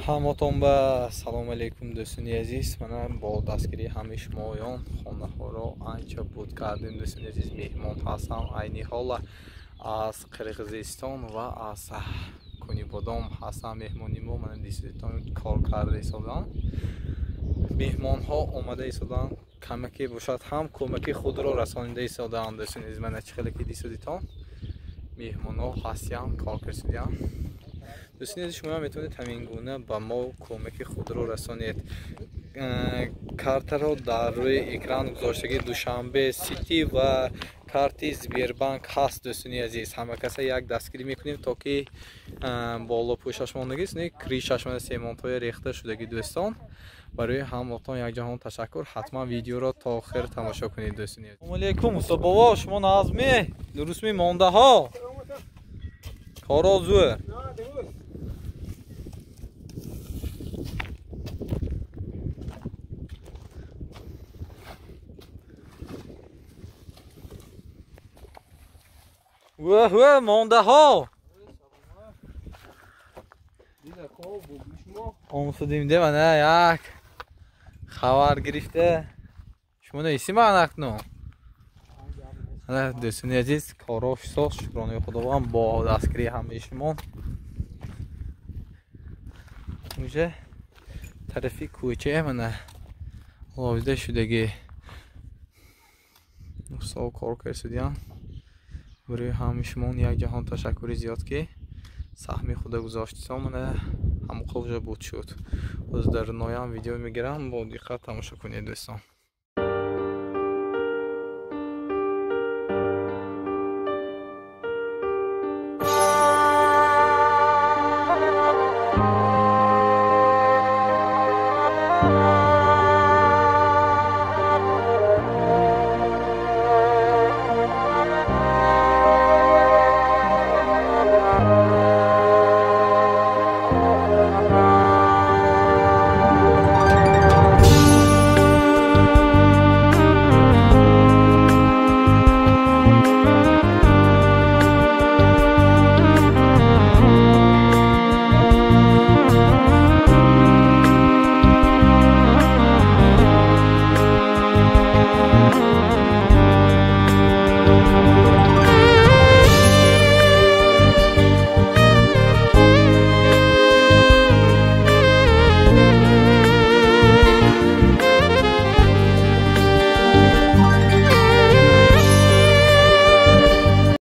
ҳаматон ба салому алайкум дӯстони азиз. мана бо дастгирии ҳамаи шумоён хонаҳоро анча буд кардем. дӯстони азиз, меҳмон ҳастам айни ҳола аз Қирғизистон ва аз Кунибодом ҳастам. меҳмони мо мана диститон кор карда истоданд. меҳмонҳо омада истоданд, камаке бошад ҳам кӯмаки худро расонида истоданд. дӯстони азиз, мана чӣ хеле ки диститон меҳмонҳо ҳастанд, кор карданд. дӯстони азиз, шумо метавонед ҳамин гуна ба мо кӯмаки худро расонед. картаро дар рӯи экран гузоштагӣ Душанбе Сити ва карти Сбербанк ҳаст. дӯстони азиз, ҳама каса як дастгирӣ мекунем, то ки болопӯшашмон нагисне кришашмон семонтҳои рехта шудаги дӯстон. барои ҳаматон якҷаҳон ташаккур. ҳатман видеоро то охир тамошо кунед. дӯстони азиз, ассалому алайкум. усобово шумо назме дурустми мондаҳо коро зӯ мондаҳо омсудим де мана як хабар гирифте шумо наисима анакну. дӯстони азиз, коро шусос шукронаи худованд бо дастгирии ҳамаи шумо. уже тарафи кӯча мана ловида шудаги усол кор карсудиям. барои ҳамаи шумо якҷаҳон ташаккури зиёд ки саҳми худа гузоштисон. мана ҳамоқол уже буд шуд. оз дар ноям видео мегирам, бо диққат тамошо кунед дӯстон.